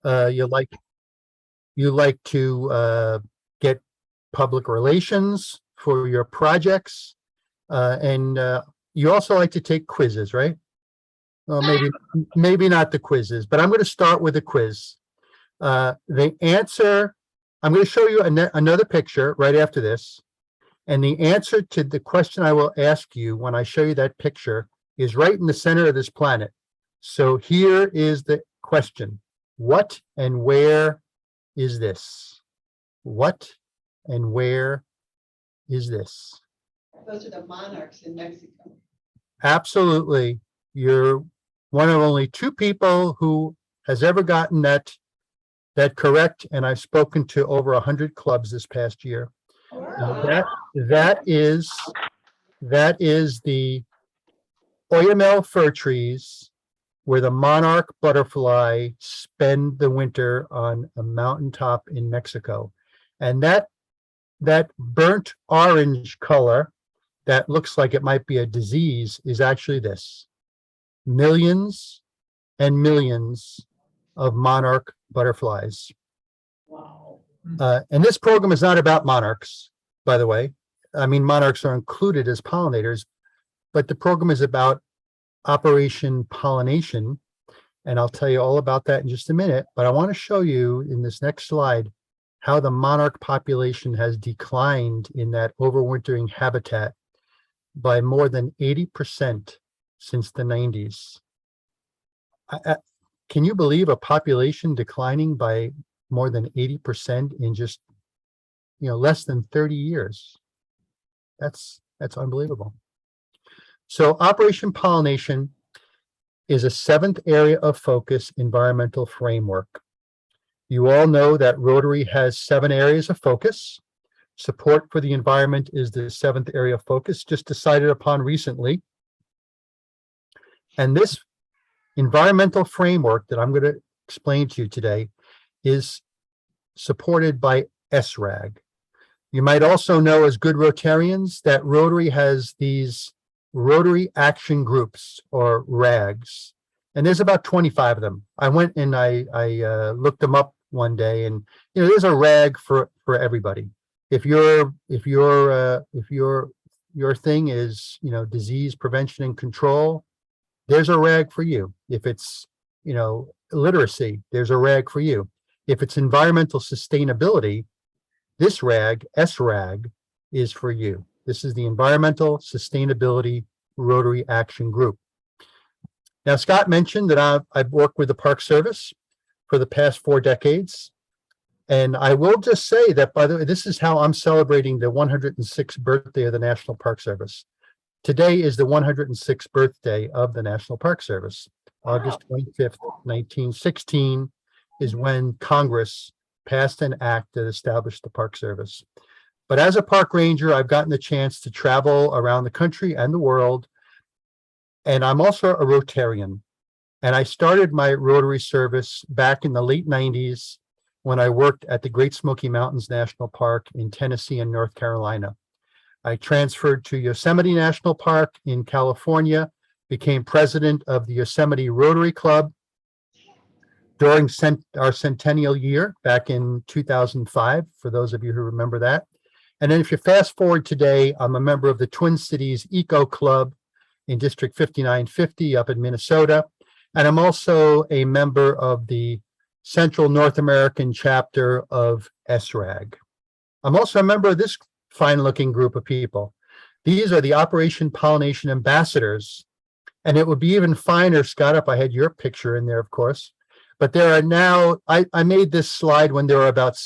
You like to get public relations for your projects, and you also like to take quizzes, right? Well, maybe not the quizzes, but I'm going to start with a quiz. The answer, I'm going to show you another picture right after this. And the answer to the question I will ask you when I show you that picture is right in the center of this planet. So here is the question. What and where is this? What and where is this? Those are the monarchs in Mexico. Absolutely. You're one of only two people who has ever gotten that correct, and I've spoken to over 100 clubs this past year. That is the Oyamel fir trees where the monarch butterfly spend the winter on a mountaintop in Mexico. And that burnt orange color that looks like it might be a disease is actually this. Millions and millions of monarch butterflies. Wow. And this program is not about monarchs, by the way. I mean, monarchs are included as pollinators, but the program is about Operation Pollination. And I'll tell you all about that in just a minute. But I want to show you in this next slide how the monarch population has declined in that overwintering habitat by more than 80% since the 90s. Can you believe a population declining by more than 80% in just, less than 30 years? That's unbelievable. So Operation Pollination is a 7th area of focus environmental framework. You all know that Rotary has 7 areas of focus. Support for the environment is the 7th area of focus, just decided upon recently. And this environmental framework that I'm going to explain to you today is supported by SRAG. You might also know, as good Rotarians, that Rotary has these Rotary Action Groups, or RAGs, and there's about 25 of them. I went and I looked them up one day, and there's a RAG for everybody. If your thing is disease prevention and control, there's a RAG for you. If it's literacy, there's a RAG for you. If it's environmental sustainability, this RAG, SRAG, is for you. This is the Environmental Sustainability Rotary Action Group. Now, Scott mentioned that I've worked with the Park Service for the past 4 decades. And I will just say that, by the way, this is how I'm celebrating the 106th birthday of the National Park Service. Today is the 106th birthday of the National Park Service. August 25th, 1916 is when Congress passed an act that established the Park Service. But as a park ranger, I've gotten the chance to travel around the country and the world. And I'm also a Rotarian. And I started my Rotary service back in the late 90s when I worked at the Great Smoky Mountains National Park in Tennessee and North Carolina. I transferred to Yosemite National Park in California, became president of the Yosemite Rotary Club during our centennial year back in 2005, for those of you who remember that. And then if you fast forward today, I'm a member of the Twin Cities Eco Club in District 5950 up in Minnesota. And I'm also a member of the Central North American chapter of SRAG. I'm also a member of this fine-looking group of people. These are the Operation Pollination ambassadors. And it would be even finer, Scott, if I had your picture in there, of course. But there are now, I made this slide when there were about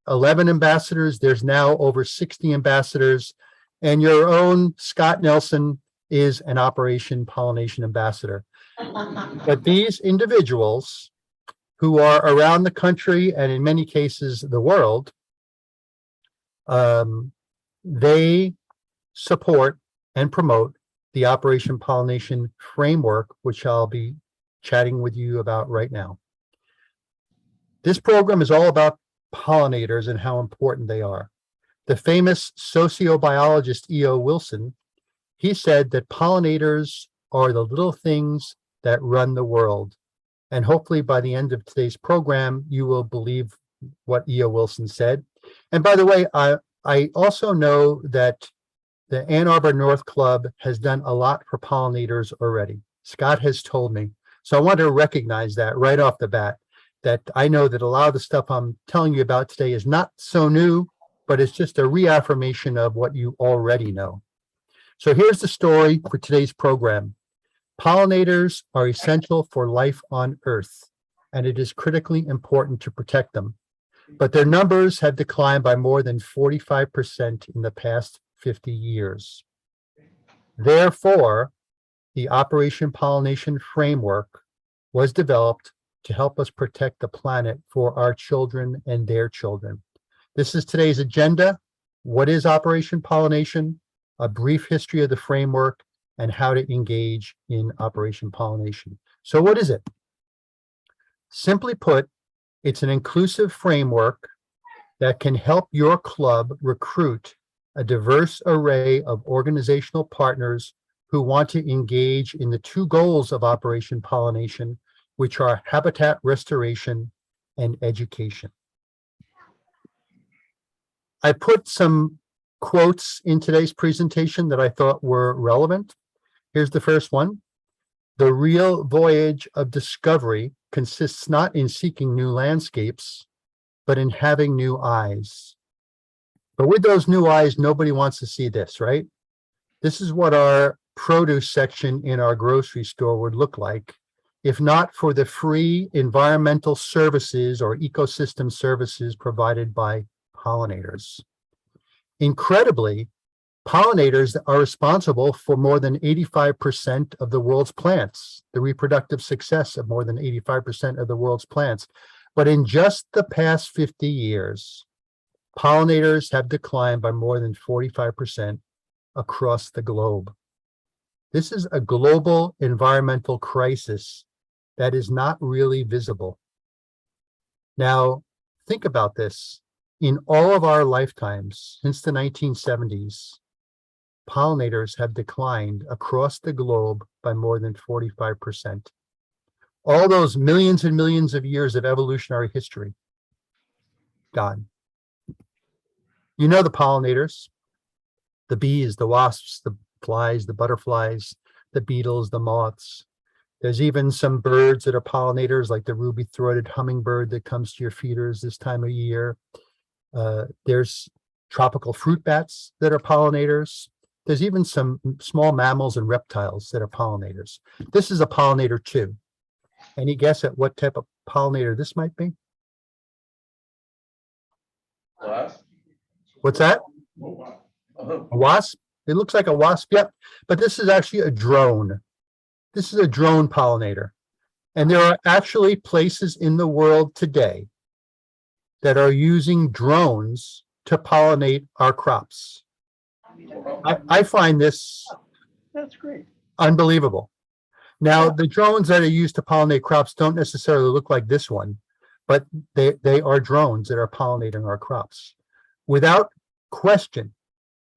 11 ambassadors. There's now over 60 ambassadors. And your own Scott Nelson is an Operation Pollination ambassador. But these individuals who are around the country and in many cases the world, they support and promote the Operation Pollination framework, which I'll be chatting with you about right now. This program is all about pollinators and how important they are. The famous sociobiologist E.O. Wilson, he said that pollinators are the little things that run the world. And hopefully by the end of today's program, you will believe what E.O. Wilson said. And by the way, I also know that the Ann Arbor North Club has done a lot for pollinators already. Scott has told me. So I want to recognize that right off the bat, that I know that a lot of the stuff I'm telling you about today is not so new, but it's just a reaffirmation of what you already know. So here's the story for today's program. Pollinators are essential for life on Earth, and it is critically important to protect them. But their numbers have declined by more than 45% in the past 50 years. Therefore, the Operation Pollination framework was developed to help us protect the planet for our children and their children. This is today's agenda. What is Operation Pollination? A brief history of the framework and how to engage in Operation Pollination. So what is it? Simply put, it's an inclusive framework that can help your club recruit a diverse array of organizational partners who want to engage in the two goals of Operation Pollination, which are habitat restoration and education. I put some quotes in today's presentation that I thought were relevant. Here's the first one. The real voyage of discovery consists not in seeking new landscapes, but in having new eyes. But with those new eyes, nobody wants to see this, right? This is what our produce section in our grocery store would look like, if not for the free environmental services or ecosystem services provided by pollinators. Incredibly, pollinators are responsible for more than 85% of the world's plants, the reproductive success of more than 85% of the world's plants. But in just the past 50 years, pollinators have declined by more than 45% across the globe. This is a global environmental crisis that is not really visible. Now, think about this. In all of our lifetimes, since the 1970s, pollinators have declined across the globe by more than 45%. All those millions and millions of years of evolutionary history, gone. You know the pollinators, the bees, the wasps, the flies, the butterflies, the beetles, the moths. There's even some birds that are pollinators, like the ruby-throated hummingbird that comes to your feeders this time of year. There's tropical fruit bats that are pollinators. There's even some small mammals and reptiles that are pollinators. This is a pollinator too. Any guess at what type of pollinator this might be? Wasp? What's that? A wasp? It looks like a wasp, yep. But this is actually a drone. This is a drone pollinator. And there are actually places in the world today that are using drones to pollinate our crops. I find this That's great. unbelievable. Now, the drones that are used to pollinate crops don't necessarily look like this one, but they are drones that are pollinating our crops. Without question,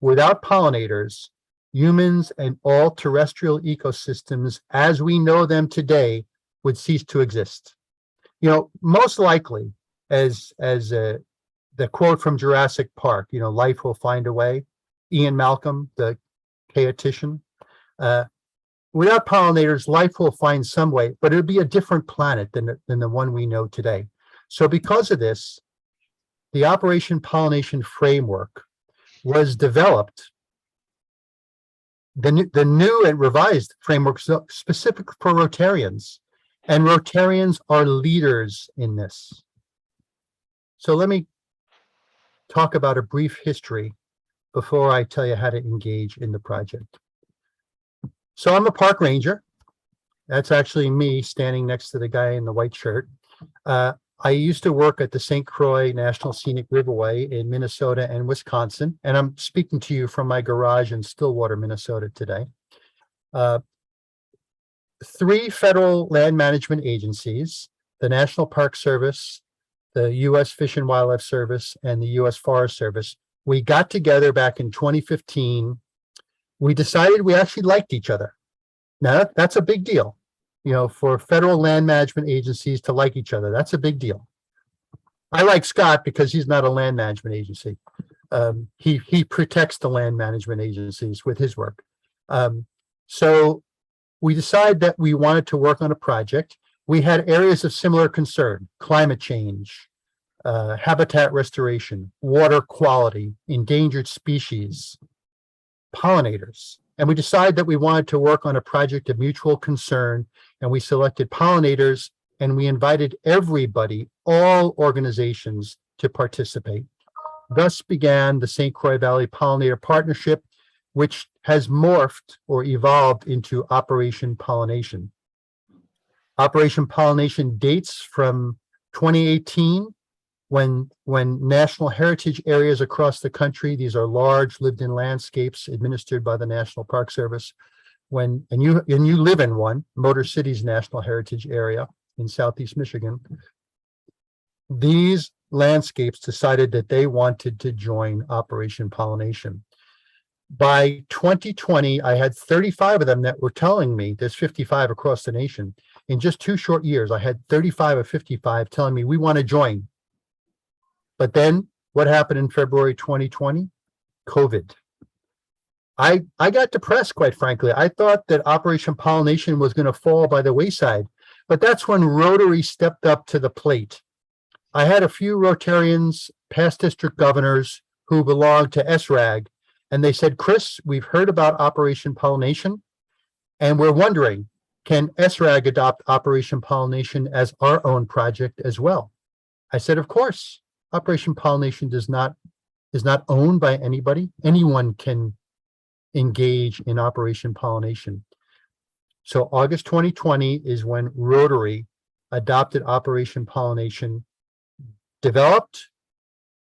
without pollinators, humans and all terrestrial ecosystems as we know them today would cease to exist. You know, most likely, as the quote from Jurassic Park, you know, life will find a way. Ian Malcolm, the chaotician. Without pollinators, life will find some way, but it'll be a different planet than the one we know today. So because of this, the Operation Pollination framework was developed. The new and revised framework is specific for Rotarians, and Rotarians are leaders in this. So let me talk about a brief history before I tell you how to engage in the project. So I'm a park ranger. That's actually me standing next to the guy in the white shirt. I used to work at the St. Croix National Scenic Riverway in Minnesota and Wisconsin, and I'm speaking to you from my garage in Stillwater, Minnesota today. 3 federal land management agencies, the National Park Service, the U.S. Fish and Wildlife Service, and the U.S. Forest Service, we got together back in 2015. We decided we actually liked each other. Now, that's a big deal. for federal land management agencies to like each other. That's a big deal. I like Scott because he's not a land management agency. He protects the land management agencies with his work. So we decided that we wanted to work on a project. We had areas of similar concern: climate change, habitat restoration, water quality, endangered species, pollinators. And we decided that we wanted to work on a project of mutual concern, and we selected pollinators, and we invited everybody, all organizations, to participate. Thus began the St. Croix Valley Pollinator Partnership, which has morphed or evolved into Operation Pollination. Operation Pollination dates from 2018, when national heritage areas across the country, these are large lived-in landscapes administered by the National Park Service, and you live in one, Motor City's National Heritage Area in Southeast Michigan. These landscapes decided that they wanted to join Operation Pollination. By 2020, I had 35 of them that were telling me, there's 55 across the nation. In just 2 short years, I had 35 of 55 telling me we want to join. But then what happened in February 2020? COVID. I got depressed, quite frankly. I thought that Operation Pollination was going to fall by the wayside, but that's when Rotary stepped up to the plate. I had a few Rotarians, past district governors who belonged to SRAG, and they said, Chris, we've heard about Operation Pollination, and we're wondering, can SRAG adopt Operation Pollination as our own project as well? I said, of course. Operation Pollination is not owned by anybody. Anyone can engage in Operation Pollination. So August 2020 is when Rotary adopted Operation Pollination, developed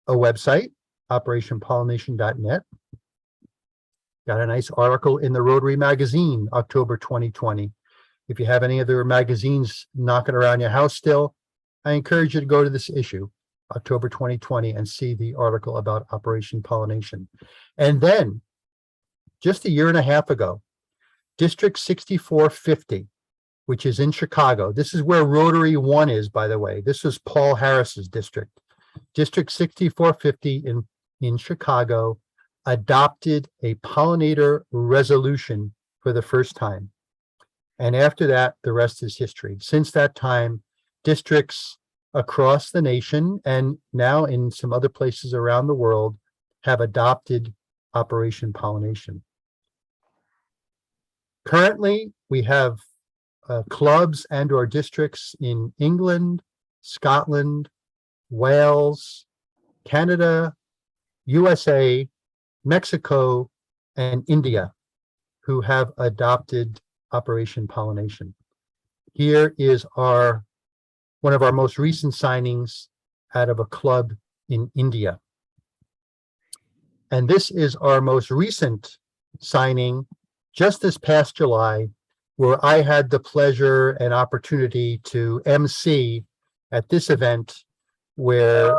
a website, operationpollination.net. Got a nice article in the Rotary magazine, October 2020. If you have any other magazines knocking around your house still, I encourage you to go to this issue, October 2020, and see the article about Operation Pollination. And then, just a year and a half ago, District 6450, which is in Chicago. This is where Rotary 1 is, by the way. This was Paul Harris's district. District 6450 in Chicago adopted a pollinator resolution for the first time. And after that, the rest is history. Since that time, districts across the nation and now in some other places around the world have adopted Operation Pollination. Currently, we have clubs and or districts in England, Scotland, Wales, Canada, USA, Mexico, and India who have adopted Operation Pollination. Here is one of our most recent signings out of a club in India. And this is our most recent signing just this past July, where I had the pleasure and opportunity to MC at this event where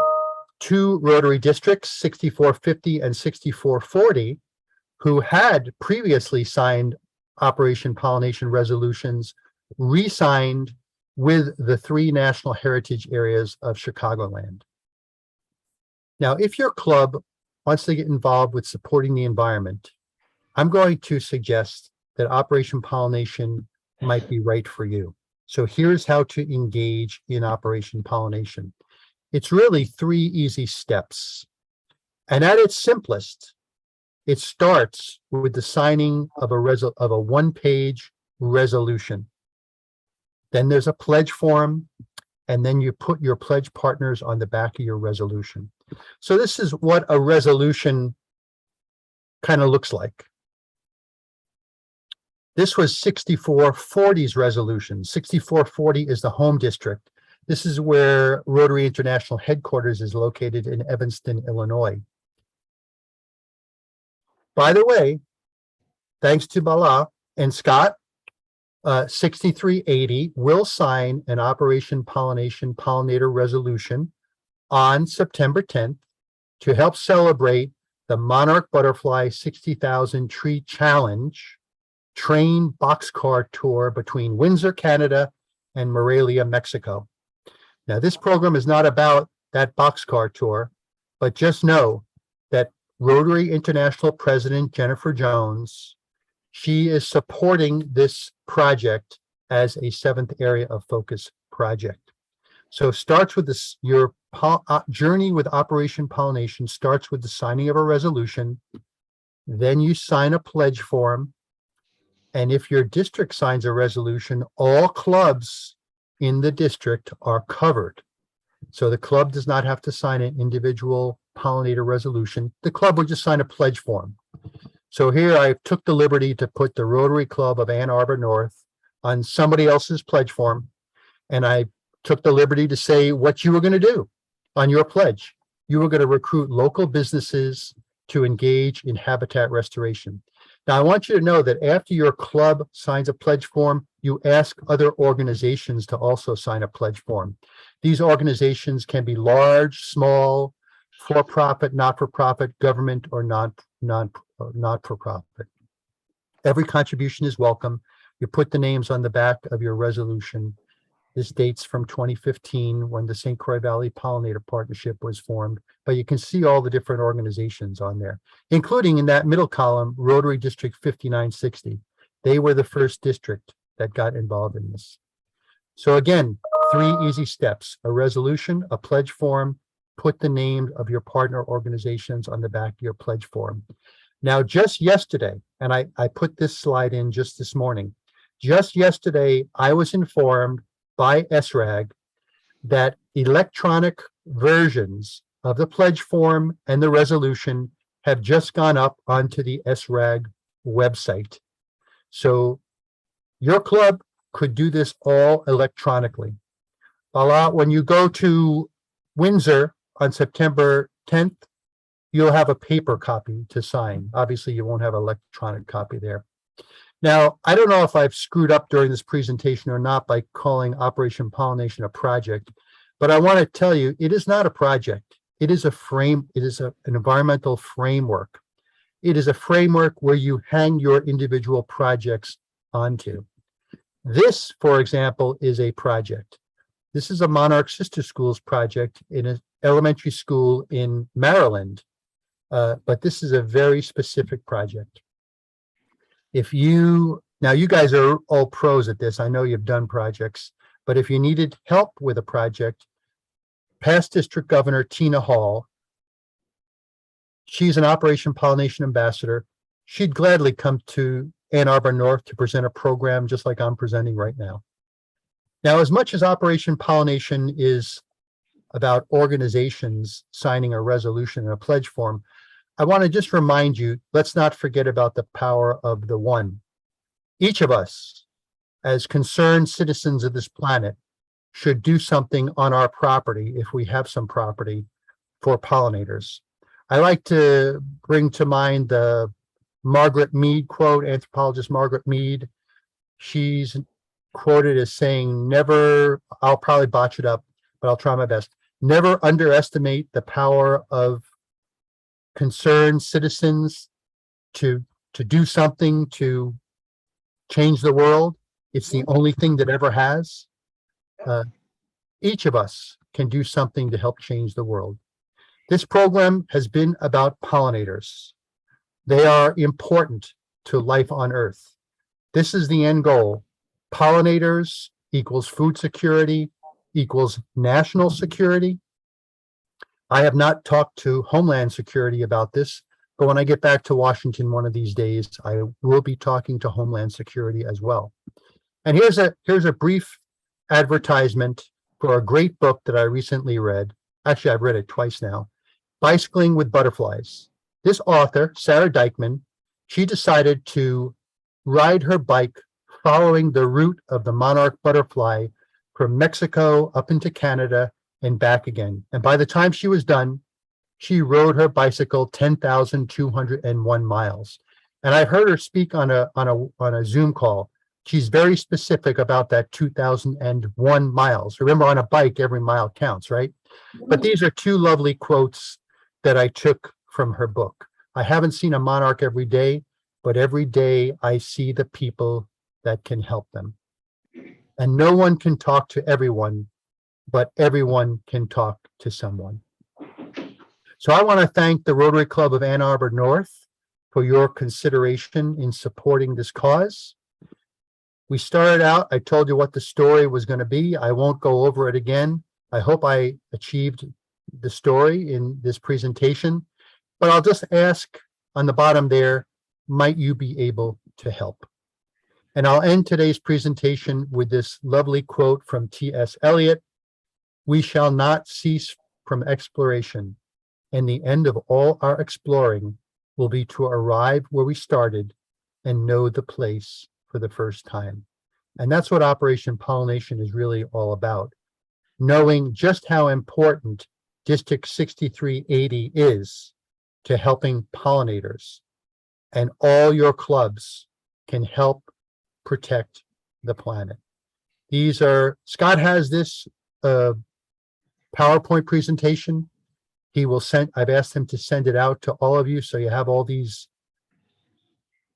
2 Rotary districts, 6450 and 6440, who had previously signed Operation Pollination resolutions, re-signed with the 3 national heritage areas of Chicagoland. Now, if your club wants to get involved with supporting the environment, I'm going to suggest that Operation Pollination might be right for you. So here's how to engage in Operation Pollination. It's really 3 easy steps. And at its simplest, it starts with the signing of a 1-page resolution. Then there's a pledge form, and then you put your pledge partners on the back of your resolution. So this is what a resolution kind of looks like. This was 6440's resolution. 6440 is the home district. This is where Rotary International headquarters is located in Evanston, Illinois. By the way, thanks to Bala and Scott, 6380 will sign an Operation Pollination pollinator resolution on September 10th to help celebrate the Monarch Butterfly 60,000 Tree Challenge train boxcar tour between Windsor, Canada, and Morelia, Mexico. Now, this program is not about that boxcar tour, but just know that Rotary International President Jennifer Jones, she is supporting this project as a seventh area of focus project. So starts with this, your journey with Operation Pollination starts with the signing of a resolution. Then you sign a pledge form. And if your district signs a resolution, all clubs in the district are covered. So the club does not have to sign an individual pollinator resolution. The club would just sign a pledge form. So here I took the liberty to put the Rotary Club of Ann Arbor North on somebody else's pledge form. And I took the liberty to say what you were going to do on your pledge. You were going to recruit local businesses to engage in habitat restoration. Now, I want you to know that after your club signs a pledge form, you ask other organizations to also sign a pledge form. These organizations can be large, small, for-profit, not-for-profit, government, or not-for-profit. Every contribution is welcome. You put the names on the back of your resolution. This dates from 2015 when the St. Croix Valley Pollinator Partnership was formed, but you can see all the different organizations on there, including in that middle column, Rotary District 5960. They were the first district that got involved in this. So again, 3 easy steps: a resolution, a pledge form, put the name of your partner organizations on the back of your pledge form. Now, just yesterday, and I put this slide in just this morning, just yesterday, I was informed by SRAG that electronic versions of the pledge form and the resolution have just gone up onto the SRAG website. So your club could do this all electronically. When you go to Windsor on September 10th, you'll have a paper copy to sign. Obviously, you won't have an electronic copy there. Now, I don't know if I've screwed up during this presentation or not by calling Operation Pollination a project, but I want to tell you, it is not a project. It is a frame. It is an environmental framework. It is a framework where you hang your individual projects onto. This, for example, is a project. This is a Monarch Sister Schools project in an elementary school in Maryland, but this is a very specific project. Now you guys are all pros at this. I know you've done projects, but if you needed help with a project, past District Governor Tina Hall, she's an Operation Pollination ambassador. She'd gladly come to Ann Arbor North to present a program just like I'm presenting right now. Now, as much as Operation Pollination is about organizations signing a resolution and a pledge form, I want to just remind you, let's not forget about the power of the one. Each of us, as concerned citizens of this planet, should do something on our property, if we have some property, for pollinators. I like to bring to mind the Margaret Mead quote, anthropologist Margaret Mead. She's quoted as saying, never, I'll probably botch it up, but I'll try my best. Never underestimate the power of concerned citizens to do something to change the world. It's the only thing that ever has. Each of us can do something to help change the world. This program has been about pollinators. They are important to life on Earth. This is the end goal. Pollinators equals food security, equals national security. I have not talked to Homeland Security about this, but when I get back to Washington one of these days, I will be talking to Homeland Security as well. And here's a brief advertisement for a great book that I recently read. Actually, I've read it twice now. Bicycling with Butterflies. This author, Sarah Dykman, she decided to ride her bike following the route of the monarch butterfly from Mexico up into Canada and back again. And by the time she was done, she rode her bicycle 10,201 miles. And I heard her speak on a Zoom call. She's very specific about that 2,001 miles. Remember, on a bike, every mile counts, right? But these are 2 lovely quotes that I took from her book. I haven't seen a monarch every day, but every day I see the people that can help them. And no one can talk to everyone, but everyone can talk to someone. So I want to thank the Rotary Club of Ann Arbor North for your consideration in supporting this cause. We started out, I told you what the story was going to be. I won't go over it again. I hope I achieved the story in this presentation, but I'll just ask on the bottom there, might you be able to help? And I'll end today's presentation with this lovely quote from T.S. Eliot. We shall not cease from exploration, and the end of all our exploring will be to arrive where we started and know the place for the first time. And that's what Operation Pollination is really all about. Knowing just how important District 6380 is to helping pollinators, and all your clubs can help protect the planet. These are, Scott has this PowerPoint presentation. He will send, I've asked him to send it out to all of you, so you have all these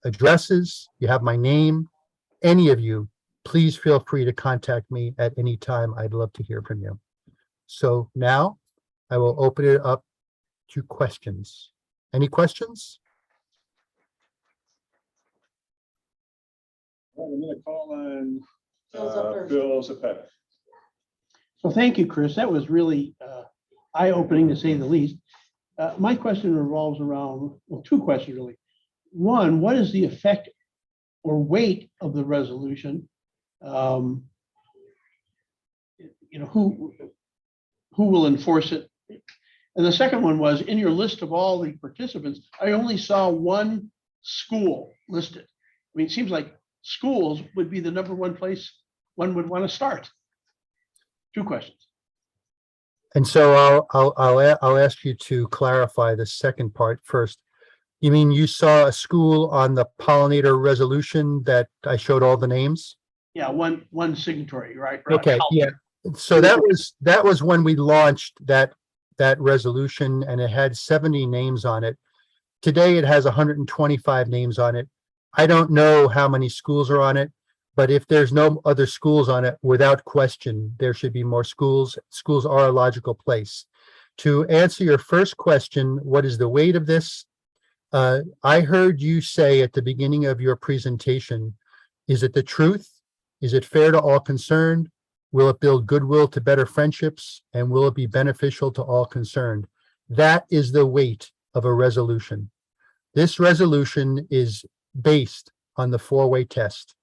addresses, you have my name. Any of you, please feel free to contact me at any time. I'd love to hear from you. So now I will open it up to questions. Any questions? I'm gonna call on Bill's up first. Bill Zapata. So thank you, Chris. That was really eye-opening, to say the least. My question revolves around, well, two questions really. One, what is the effect or weight of the resolution? You know, who will enforce it? And the second one was, in your list of all the participants, I only saw one school listed. I mean, it seems like schools would be the number one place one would want to start. Two questions. And so I'll ask you to clarify the second part first. You mean you saw a school on the pollinator resolution that I showed all the names? Yeah, one signatory, right? Okay, yeah. So that was when we launched that resolution, and it had 70 names on it. Today it has 125 names on it. I don't know how many schools are on it, but if there's no other schools on it, without question, there should be more schools. Schools are a logical place. To answer your first question, what is the weight of this? I heard you say at the beginning of your presentation, is it the truth? Is it fair to all concerned? Will it build goodwill to better friendships? And will it be beneficial to all concerned? That is the weight of a resolution. This resolution is based on the four-way test.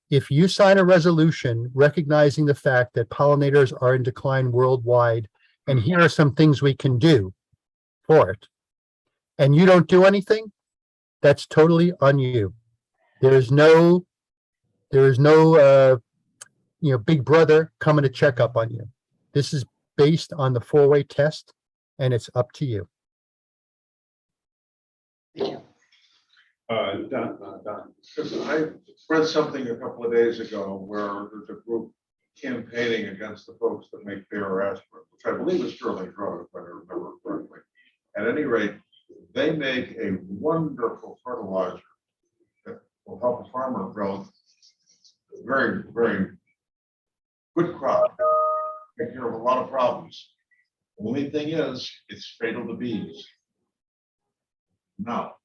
If you sign a resolution recognizing the fact that pollinators are in decline worldwide, and here are some things we can do for it, and you don't do anything, that's totally on you. There is no big brother coming to check up on you. This is based on the four-way test, and it's up to you. Don. Because I read something a couple of days ago where there's a group campaigning against the folks that make bare aspirin, which I believe is Sterling Drug, if I remember correctly. At any rate, they make a wonderful fertilizer that will help a farmer grow very, very good crop, take care of a lot of problems. The only thing is, it's fatal to bees. Now,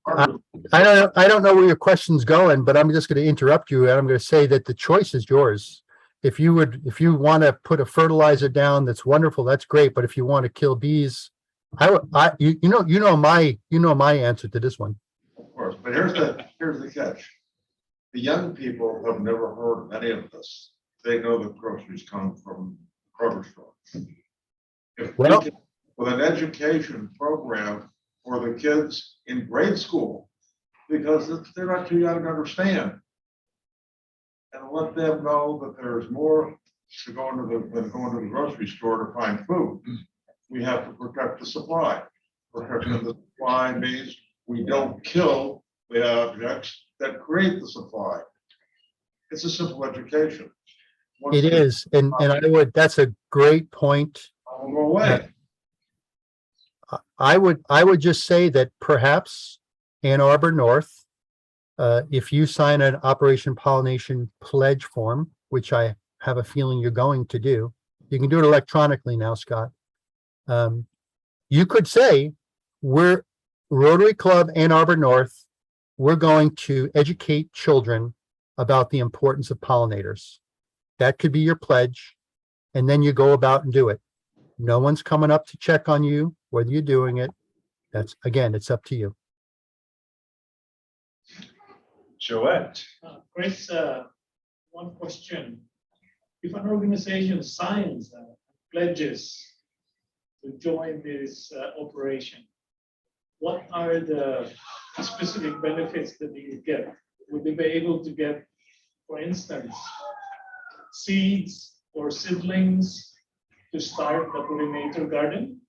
I don't know where your question's going, but I'm just going to interrupt you, and I'm going to say that the choice is yours. If you want to put a fertilizer down, that's wonderful, that's great. But if you want to kill bees, you know my answer to this one. of course, but here's the catch. The young people have never heard of any of this. They know that groceries come from grocery store. If we Well, can, with an education program for the kids in grade school, because they're not too young to understand, and let them know that there's more to go into than going to the grocery store to find food. We have to protect the supply. Protecting the supply means we don't kill the objects that create the supply. It's a simple education. it is, and that's a great point. I'll go away. I would just say that perhaps Ann Arbor North. If you sign an Operation Pollination pledge form, which I have a feeling you're going to do, you can do it electronically now, Scott. You could say, we're Rotary Club Ann Arbor North. We're going to educate children about the importance of pollinators. That could be your pledge. And then you go about and do it. No one's coming up to check on you, whether you're doing it. That's, again, it's up to you. Joette. Chris, one question. If an organization signs pledges to join this operation, what are the specific benefits that they would get? Would they be able to get, for instance, seeds or seedlings to start the pollinator garden?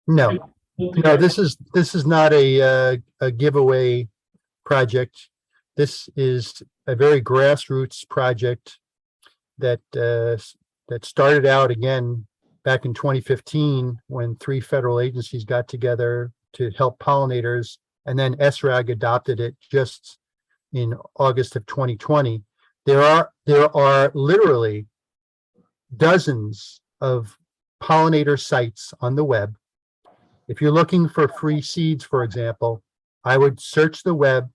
No, no, this is not a giveaway project. This is a very grassroots project that that started out again back in 2015 when 3 federal agencies got together to help pollinators, and then SRAG adopted it just in August of 2020. There are literally dozens of pollinator sites on the web. If you're looking for free seeds, for example, I would search the web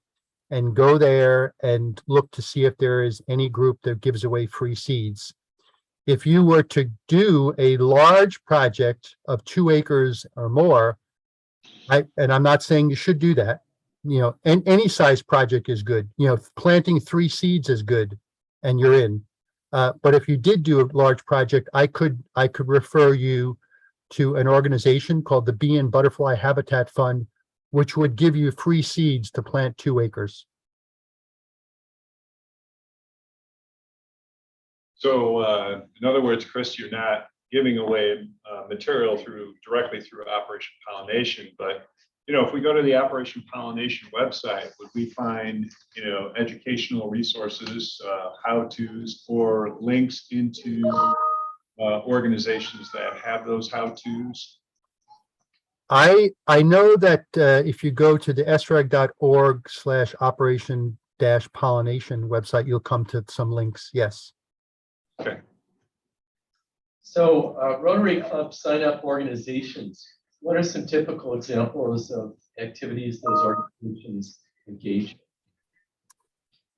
and go there and look to see if there is any group that gives away free seeds. If you were to do a large project of 2 acres or more, and I'm not saying you should do that, you know, and any size project is good. You know, planting 3 seeds is good and you're in. But if you did do a large project, I could refer you to an organization called the Bee and Butterfly Habitat Fund, which would give you free seeds to plant 2 acres. So in other words, Chris, you're not giving away material directly through Operation Pollination, but you know, if we go to the Operation Pollination website, would we find, you know, educational resources, how-tos, or links into organizations that have those how-tos? I know that if you go to the srag.org/operation-pollination website, you'll come to some links. Yes. Okay. So Rotary Club sign-up organizations, what are some typical examples of activities those organizations engage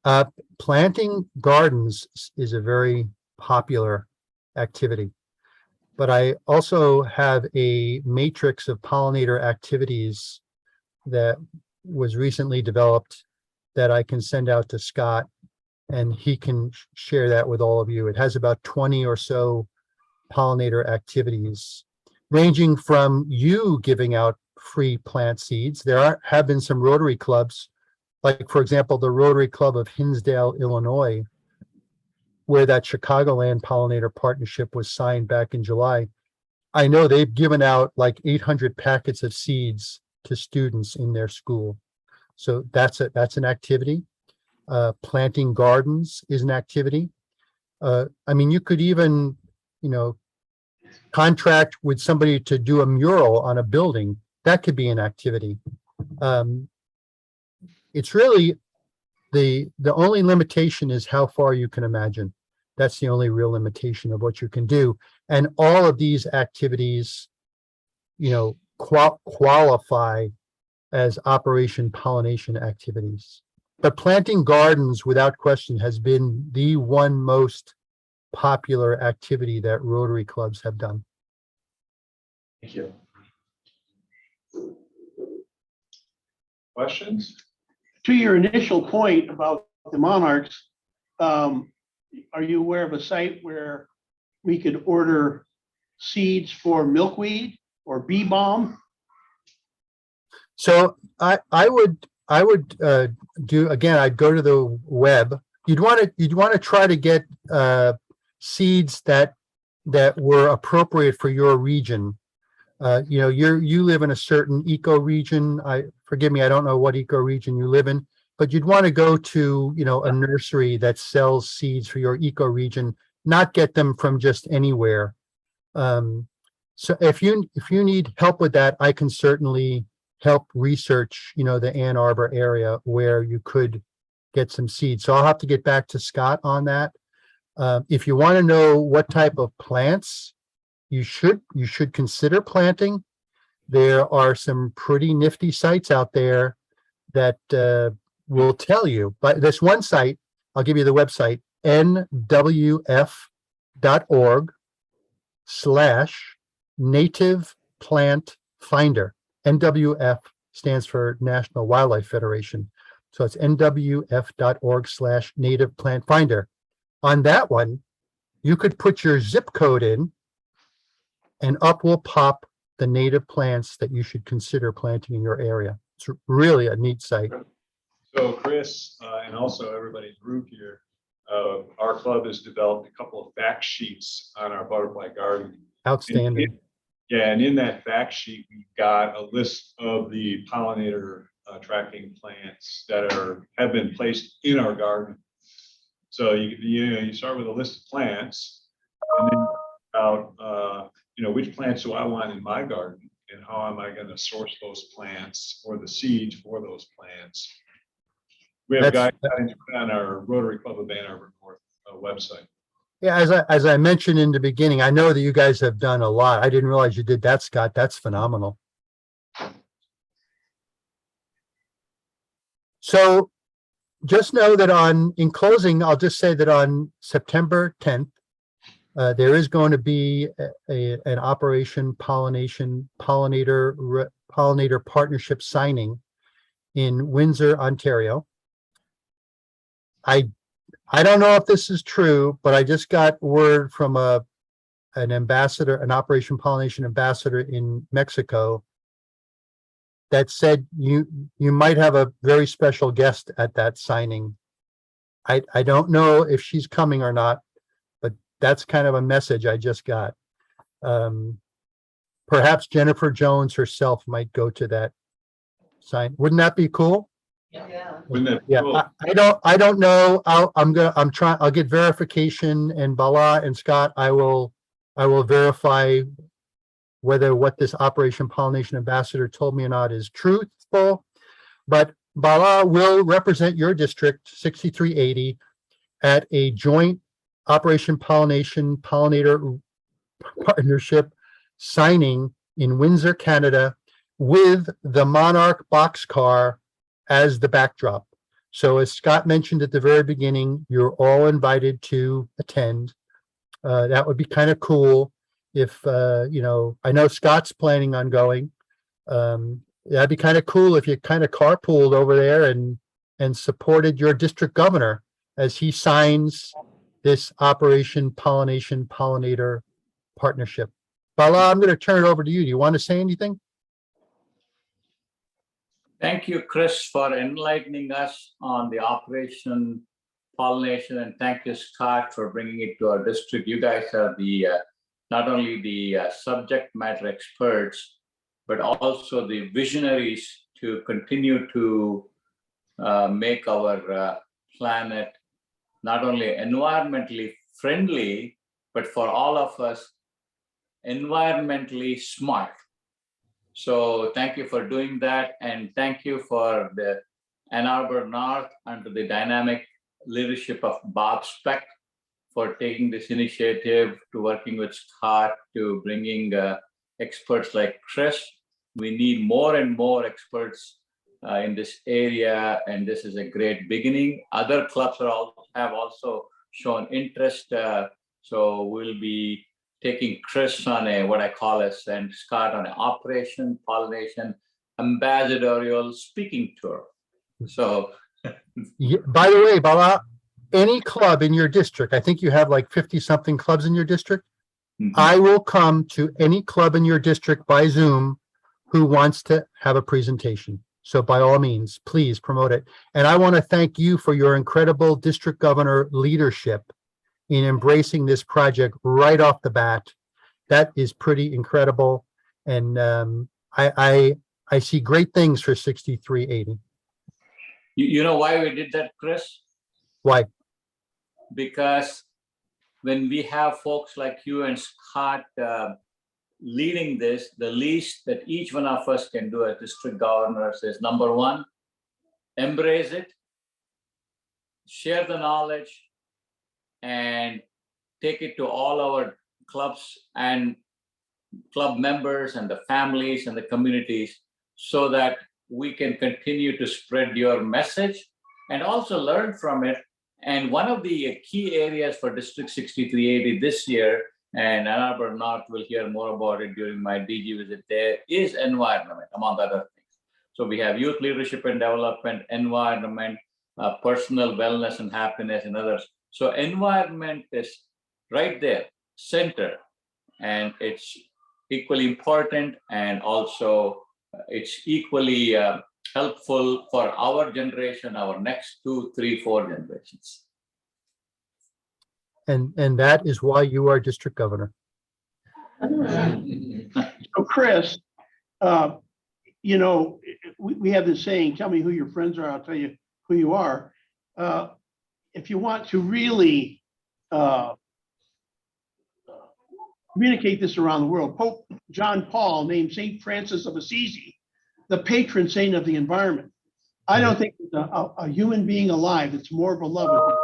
in? Planting gardens is a very popular activity, but I also have a matrix of pollinator activities that was recently developed that I can send out to Scott, and he can share that with all of you. It has about 20 or so pollinator activities, ranging from you giving out free plant seeds. There have been some Rotary clubs, like for example, the Rotary Club of Hinsdale, Illinois, where that Chicagoland pollinator partnership was signed back in July. I know they've given out like 800 packets of seeds to students in their school. So that's an activity. Planting gardens is an activity. I mean, you could even, you know, contract with somebody to do a mural on a building. That could be an activity. It's really the only limitation is how far you can imagine. That's the only real limitation of what you can do. And all of these activities, you know, qualify as Operation Pollination activities. But planting gardens, without question, has been the one most popular activity that Rotary clubs have done. Thank you. Questions? To your initial point about the monarchs, are you aware of a site where we could order seeds for milkweed or bee balm? So I would do, again, I'd go to the web. You'd want to try to get seeds that were appropriate for your region. You know, you live in a certain eco region. Forgive me, I don't know what eco region you live in, but you'd want to go to, you know, a nursery that sells seeds for your eco region, not get them from just anywhere. So if you need help with that, I can certainly help research, the Ann Arbor area where you could get some seeds. So I'll have to get back to Scott on that. If you want to know what type of plants you should consider planting, there are some pretty nifty sites out there that will tell you. But this one site, I'll give you the website, nwf.org/native plant finder. NWF stands for National Wildlife Federation. So it's nwf.org/native plant finder. On that one, you could put your zip code in and up will pop the native plants that you should consider planting in your area. It's really a neat site. So Chris, and also everybody in the group here, our club has developed a couple of fact sheets on our butterfly garden. Outstanding. Yeah, and in that fact sheet, we've got a list of the pollinator attracting plants that have been placed in our garden. So you start with a list of plants, and then about which plants do I want in my garden, and how am I going to source those plants or the seeds for those plants. We have That's- guidelines on our Rotary Club of Ann Arbor North website. Yeah, as I mentioned in the beginning, I know that you guys have done a lot. I didn't realize you did that, Scott. That's phenomenal. So just know that in closing, I'll just say that on September 10th, there is going to be an Operation Pollinator partnership signing in Windsor, Ontario. I don't know if this is true, but I just got word from an ambassador, an Operation Pollination ambassador in Mexico, that said you might have a very special guest at that signing. I don't know if she's coming or not, but that's kind of a message I just got. Perhaps Jennifer Jones herself might go to that sign. Wouldn't that be cool? Yeah. Wouldn't that be Yeah, cool? I don't know. I'll get verification, and Bala and Scott, I will verify whether what this Operation Pollination ambassador told me or not is truthful. But Bala will represent your district 6380 at a joint Operation Pollination Pollinator partnership signing in Windsor, Canada, with the Monarch Boxcar as the backdrop. So as Scott mentioned at the very beginning, you're all invited to attend. That would be kind of cool if, I know Scott's planning on going. That'd be kind of cool if you kind of carpooled over there and supported your district governor as he signs this Operation Pollination Pollinator partnership. Bala, I'm going to turn it over to you. Do you want to say anything? Thank you, Chris, for enlightening us on the Operation Pollination, and thank you, Scott, for bringing it to our district. You guys are the not only the subject matter experts, but also the visionaries to continue to make our planet not only environmentally friendly, but for all of us, environmentally smart. So thank you for doing that, and thank you for the Ann Arbor North under the dynamic leadership of Bob Speck for taking this initiative, to working with Scott, to bringing experts like Chris. We need more and more experts in this area, and this is a great beginning. Other clubs have also shown interest, so we'll be taking Chris on what I call and Scott on an Operation Pollination ambassadorial speaking tour. So, Yeah, by the way, Bala, any club in your district, I think you have like 50-something clubs in your district. I will come to any club in your district by Zoom who wants to have a presentation. So by all means, please promote it. And I want to thank you for your incredible district governor leadership in embracing this project right off the bat. That is pretty incredible. And I see great things for 6380. you know why we did that, Chris? Why? Because when we have folks like you and Scott leading this, the least that each one of us can do as district governors is, number one, embrace it, share the knowledge, and take it to all our clubs and club members and the families and the communities so that we can continue to spread your message and also learn from it. And one of the key areas for District 6380 this year, and Ann Arbor North will hear more about it during my DG visit there, is environment, among other things. So we have youth leadership and development, environment, personal wellness and happiness, and others. So environment is right there, center, and it's equally important, and also it's equally helpful for our generation, our next 2, 3, 4 generations. And that is why you are district governor. So Chris, you know, we have this saying, tell me who your friends are, I'll tell you who you are. If you want to really communicate this around the world, Pope John Paul named St. Francis of Assisi the patron saint of the environment. I don't think there's a human being alive that's more beloved than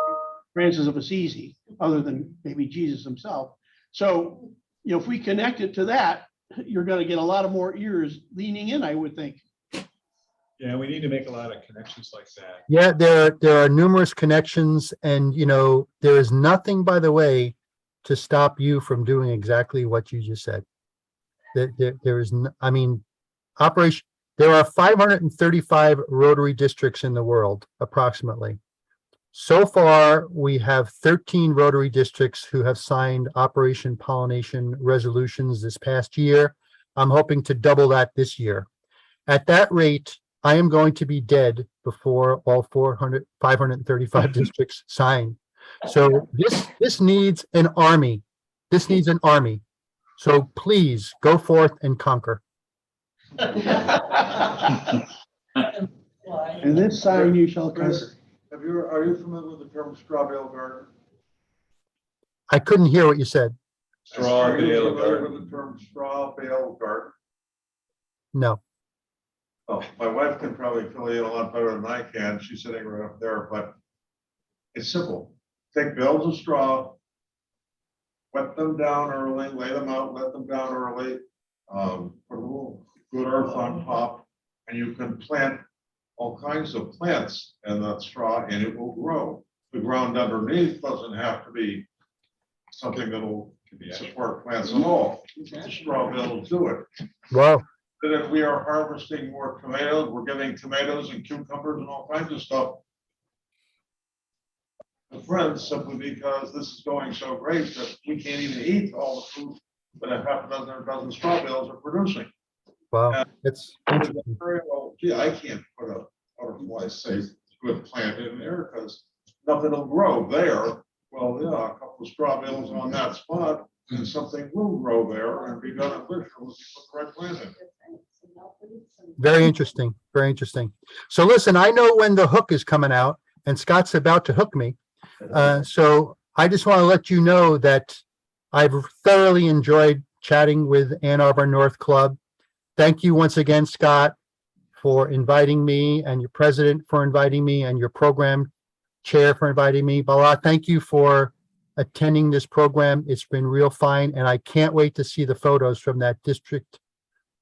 Francis of Assisi, other than maybe Jesus himself. So, you know, if we connect it to that, you're going to get a lot of more ears leaning in, I would think. Yeah, we need to make a lot of connections like that. Yeah, there are numerous connections, and you know, there is nothing, by the way, to stop you from doing exactly what you just said. There is, I mean, there are 535 Rotary districts in the world, approximately. So far, we have 13 Rotary districts who have signed Operation Pollination resolutions this past year. I'm hoping to double that this year. At that rate, I am going to be dead before all 535 districts sign. So this needs an army. This needs an army. So please go forth and conquer. And this sign you shall conquer. Are you familiar with the term straw bale garden? I couldn't hear what you said. Straw Are you bale familiar garden. with the term straw bale garden? No. Oh, my wife can probably fill you in a lot better than I can. She's sitting right up there, but it's simple. Take bales of straw, wet them down early, lay them out, let them down early, put a little good earth on top, and you can plant all kinds of plants in that straw and it will grow. The ground underneath doesn't have to be something that'll support plants at all. The straw bale will do it. Wow. That if we are harvesting more tomatoes, we're getting tomatoes and cucumbers and all kinds of stuff to friends, simply because this is going so great that we can't even eat all the food that a half a dozen or a dozen straw bales are producing. Wow. It's interesting. Very well, gee, I can't put a butterfly safe good plant in there because nothing will grow there. Well, yeah, a couple of straw bales on that spot and something will grow there and be beneficial if you put the right plant in. Very interesting. Very interesting. So listen, I know when the hook is coming out, and Scott's about to hook me. So I just want to let you know that I've thoroughly enjoyed chatting with Ann Arbor North Club. Thank you once again, Scott, for inviting me, and your president for inviting me, and your program chair for inviting me. Bala, thank you for attending this program. It's been real fine, and I can't wait to see the photos from that district,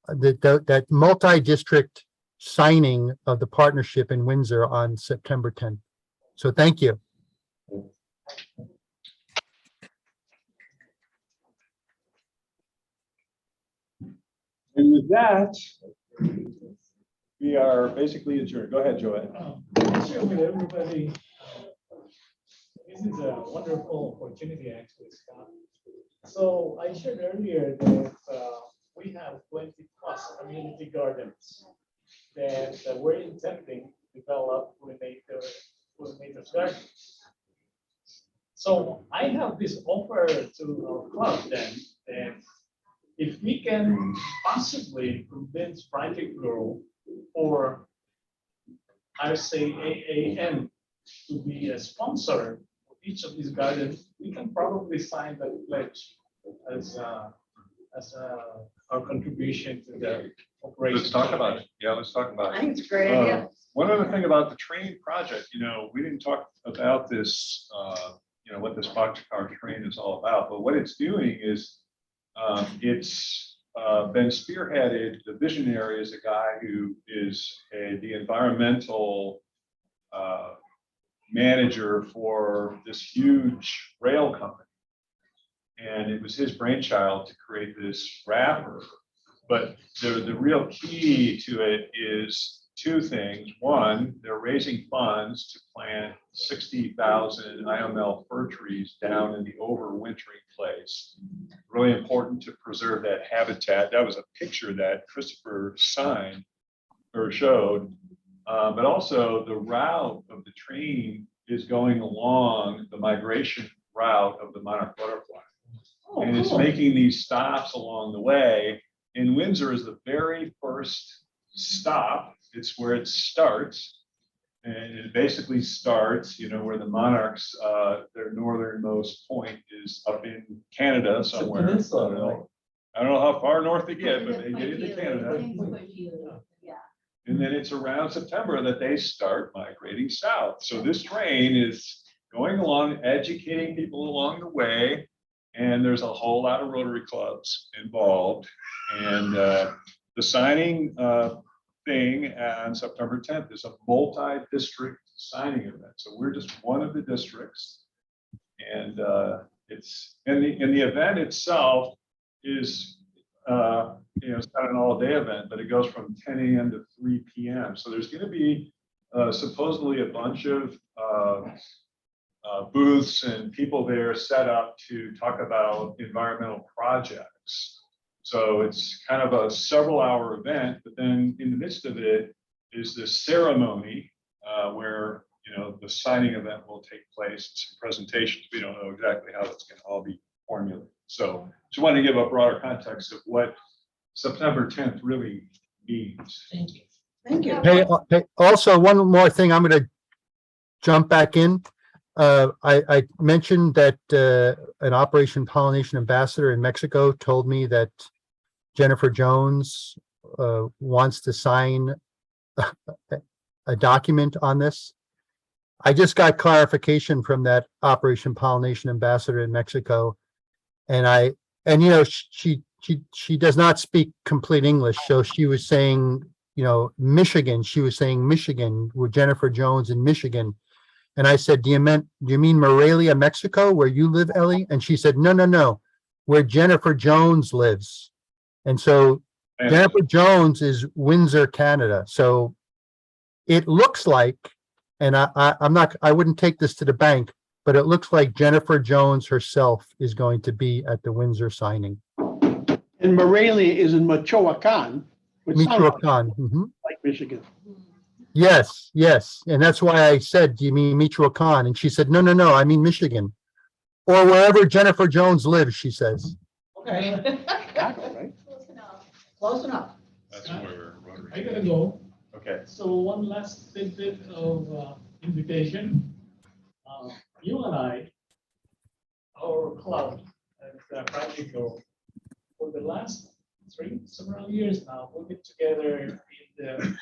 that multi-district signing of the partnership in Windsor on September 10th. So thank you. And with that, we are basically adjourned. Go ahead, Joanne. Share with everybody. This is a wonderful opportunity, actually, Scott. So I shared earlier that we have 20+ community gardens that we're intending to develop pollinators gardens. So I have this offer to our club then that if we can possibly convince Project Grow or I say AAM to be a sponsor of each of these gardens, we can probably sign that pledge as as our contribution to the operation. Let's talk about it. Yeah, let's talk about I it. think it's a great idea. One other thing about the train project, we didn't talk about this, what this boxcar train is all about, but what it's doing is it's been spearheaded. The visionary is a guy who is the environmental manager for this huge rail company. And it was his brainchild to create this wrapper. But the real key to it is two things. One, they're raising funds to plant 60,000 IML fir trees down in the overwintering place. Really important to preserve that habitat. That was a picture that Cristopher Stein showed. But also the route of the train is going along the migration route of the monarch butterfly. Oh, And it's cool. making these stops along the way. And Windsor is the very first stop. It's where it starts. And it basically starts, where the monarchs, their northernmost point is up in Canada It's a somewhere. peninsula, right? I don't know how far north they get, but they get into Canada. Yeah. And then it's around September that they start migrating south. So this train is going along, educating people along the way. And there's a whole lot of Rotary clubs involved. And the signing thing on September 10th is a multi-district signing event. So we're just one of the districts. And it's the event itself is it's not an all-day event, but it goes from 10 a.m. to 3 p.m. So there's going to be supposedly a bunch of booths and people there set up to talk about environmental projects. So it's kind of a several-hour event, but then in the midst of it is this ceremony where the signing event will take place, some presentations. We don't know exactly how it's going to all be formulated. So just wanted to give a broader context of what September 10th really means. Thank you. Thank you. Hey, also, one more thing, I'm gonna jump back in. I mentioned that an Operation Pollination ambassador in Mexico told me that Jennifer Jones wants to sign a document on this. I just got clarification from that Operation Pollination ambassador in Mexico. And she does not speak complete English. So she was saying, Michigan, she was saying Michigan, with Jennifer Jones in Michigan. And I said, do you mean Morelia, Mexico, where you live, Ellie? And she said, no, where Jennifer Jones lives. And so And Jennifer Jones is Windsor, Canada. So it looks like, and I wouldn't take this to the bank, but it looks like Jennifer Jones herself is going to be at the Windsor signing. And Morelia is in Michoacan, which sounds Michoacan. Mhm. like Michigan. Yes. And that's why I said, do you mean Michoacan? And she said, no, I mean Michigan. Or wherever Jennifer Jones lives, she says. Okay. Chicago, right? Close enough. that's where Rotary. I gotta go. Okay. So one last tidbit of invitation. You and I, our club at Practical, for the last several years now, we've been together in the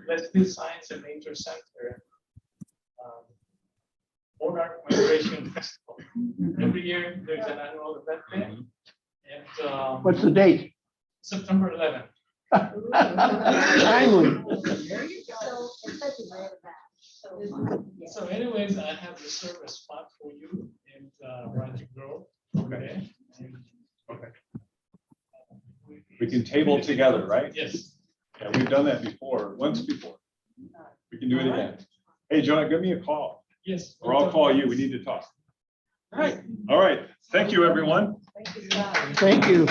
Let's Do Science and Nature Center, Monarch Migration Festival. Every year there's an annual event there. And What's the date? September 11th. Timely. There you go. So anyways, I have reserved a spot for you in Rancho Grove. Okay. Okay. We can table together, right? Yes. Yeah, we've done that once before. We can do it again. Hey, John, give me a call, Yes. or I'll call you. We need to talk. All right. All right. Thank you, everyone. Thank you.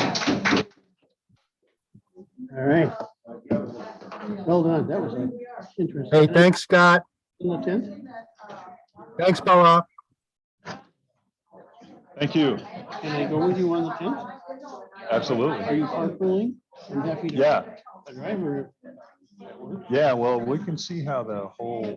All right. Well done. That was interesting. Hey, thanks, Scott. On the 10th? Thanks, Bella. Thank you. Can I go with you on the 10th? Are Absolutely. you carpooling? I'm happy to. Yeah. Drive or? Yeah, well, we can see how the whole